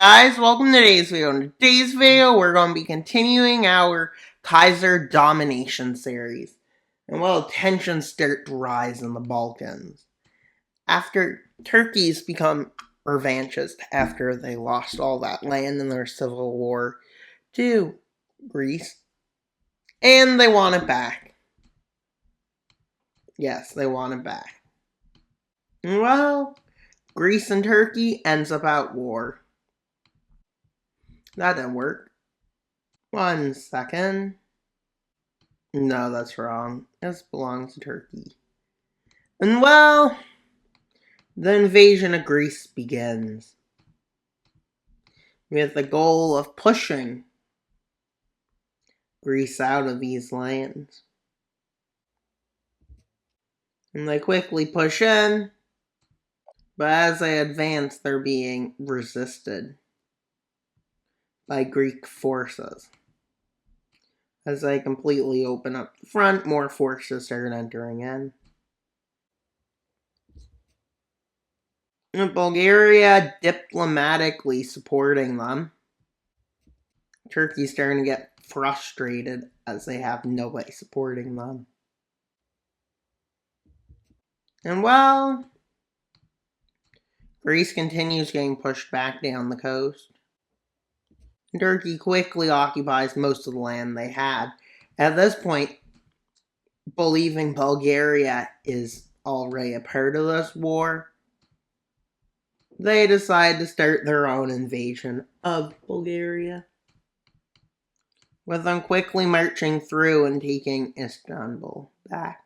Guys, welcome to today's video. In today's video, we're going to be continuing our Kaiser Domination series. And tensions start to rise in the Balkans. After Turkey's become revanchist after they lost all that land in their civil war to Greece. And they want it back. Yes, they want it back. And Greece and Turkey ends up at war. That didn't work. 1 second. No, that's wrong. This belongs to Turkey. And the invasion of Greece begins. With the goal of pushing Greece out of these lands. And they quickly push in, but as they advance, they're being resisted by Greek forces. As they completely open up the front, more forces start entering in. And Bulgaria diplomatically supporting them. Turkey's starting to get frustrated as they have nobody supporting them. And Greece continues getting pushed back down the coast. Turkey quickly occupies most of the land they had. At this point, believing Bulgaria is already a part of this war, they decide to start their own invasion of Bulgaria, with them quickly marching through and taking Istanbul back.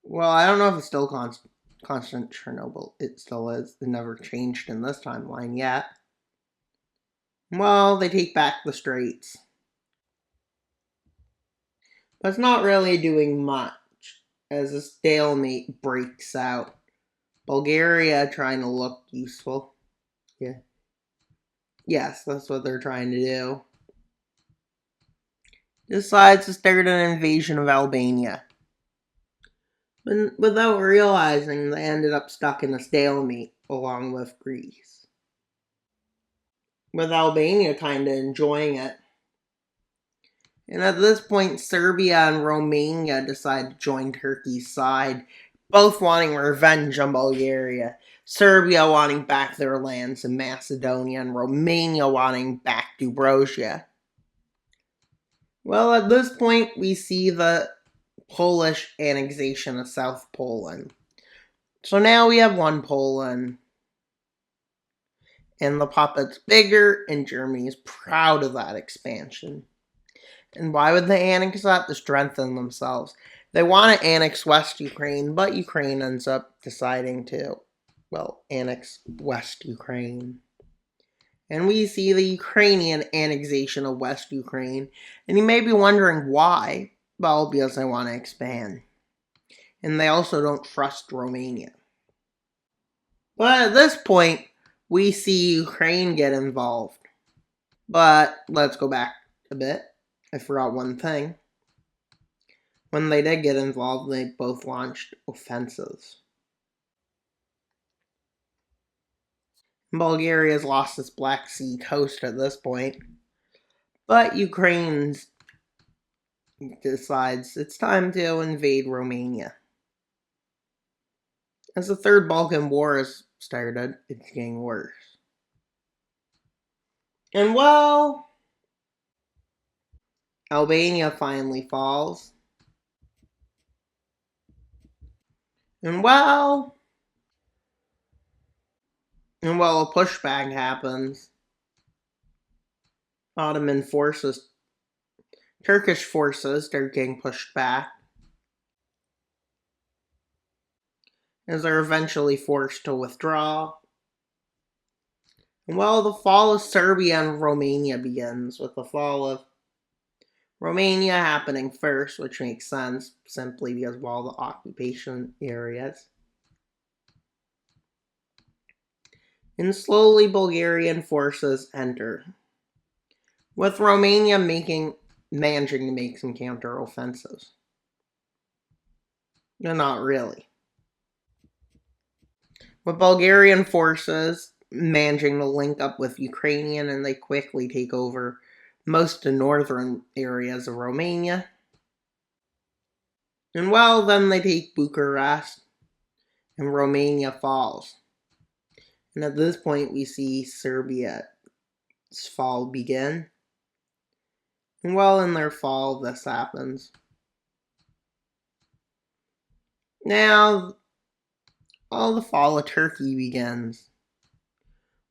Well, I don't know if it's still constant Chernobyl. It still is. It never changed in this timeline yet. They take back the straits. But it's not really doing much, as a stalemate breaks out. Bulgaria trying to look useful. Yeah. Yes, that's what they're trying to do. Decides to start an invasion of Albania. But without realizing, they ended up stuck in a stalemate along with Greece. With Albania kind of enjoying it. And at this point, Serbia and Romania decide to join Turkey's side, both wanting revenge on Bulgaria. Serbia wanting back their lands in Macedonia, and Romania wanting back Dubrovia. At this point, we see the Polish annexation of South Poland. So now we have one Poland. And the puppet's bigger, and Germany is proud of that expansion. And why would they annex that? To strengthen themselves. They want to annex West Ukraine, but Ukraine ends up deciding to, annex West Ukraine. And we see the Ukrainian annexation of West Ukraine. And you may be wondering why. Well, because they want to expand. And they also don't trust Romania. But at this point, we see Ukraine get involved. But let's go back a bit. I forgot one thing. When they did get involved, they both launched offensives. Bulgaria's lost its Black Sea coast at this point. But Ukraine decides it's time to invade Romania. As the Third Balkan War has started, it's getting worse. And Albania finally falls. And a pushback happens. Ottoman forces, Turkish forces start getting pushed back. As they're eventually forced to withdraw. And the fall of Serbia and Romania begins, with the fall of Romania happening first, which makes sense, simply because of all the occupation areas. And slowly Bulgarian forces enter, with Romania managing to make some counter-offensives. No, not really. With Bulgarian forces managing to link up with Ukrainian, and they quickly take over most of the northern areas of Romania. And well, then they take Bucharest, and Romania falls. And at this point, we see Serbia's fall begin. And well, in their fall, this happens. Now, all the fall of Turkey begins,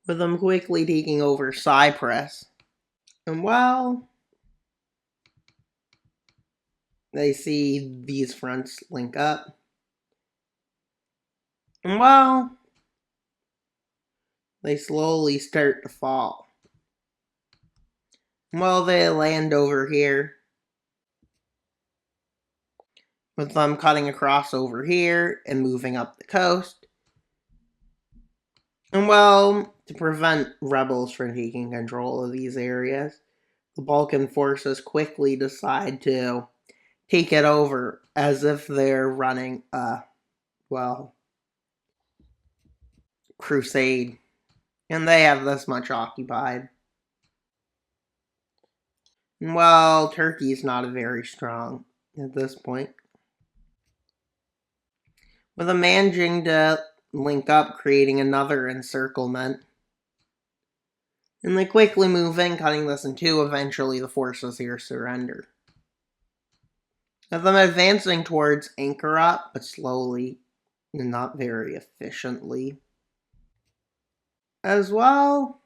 with them quickly taking over Cyprus. And well, they see these fronts link up. And well, they slowly start to fall. And well, they land over here, with them cutting across over here and moving up the coast. And well, to prevent rebels from taking control of these areas, the Balkan forces quickly decide to take it over as if they're running a, well, crusade. And they have this much occupied. And well, Turkey's not very strong at this point, with them managing to link up, creating another encirclement. And they quickly move in, cutting this in two. Eventually, the forces here surrender. With them advancing towards Ankara, but slowly and not very efficiently. As well.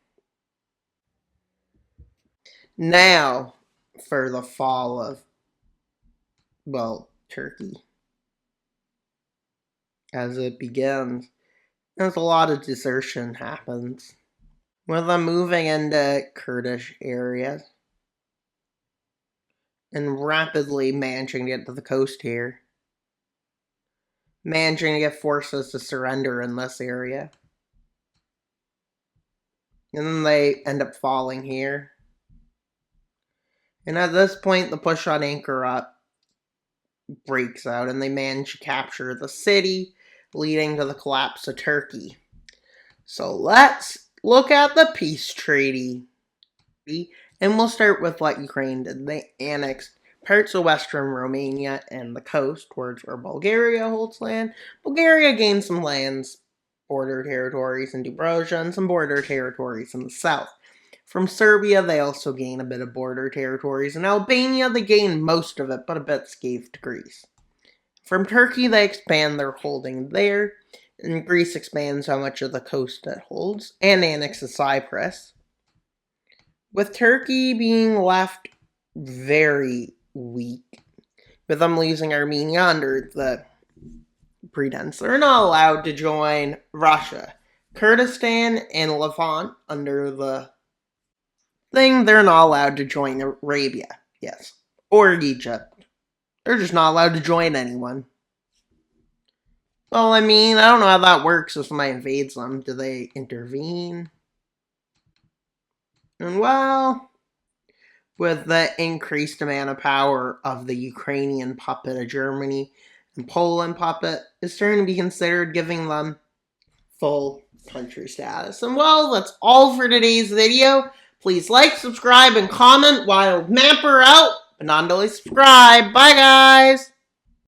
Now, for the fall of, well, Turkey. As it begins, there's a lot of desertion happens, with them moving into Kurdish areas and rapidly managing to get to the coast here, managing to get forces to surrender in this area. And then they end up falling here. And at this point, the push on Ankara breaks out, and they manage to capture the city, leading to the collapse of Turkey. So let's look at the peace treaty. And we'll start with what Ukraine did. They annexed parts of western Romania and the coast towards where Bulgaria holds land. Bulgaria gained some lands, border territories in Dubrovka, and some border territories in the south. From Serbia, they also gain a bit of border territories. In Albania, they gain most of it, but a bit scathed to Greece. From Turkey, they expand their holding there, and Greece expands how much of the coast it holds, and annexes Cyprus. With Turkey being left very weak, with them losing Armenia under the pretense they're not allowed to join Russia. Kurdistan and Levant under the thing, they're not allowed to join Arabia, yes, or Egypt. They're just not allowed to join anyone. Well, I mean, I don't know how that works if somebody invades them. Do they intervene? And well, with the increased amount of power of the Ukrainian puppet of Germany and Poland puppet, is starting to be considered giving them full country status. And well, that's all for today's video. Please like, subscribe, and comment. Wild Mapper out, but not only subscribe. Bye, guys!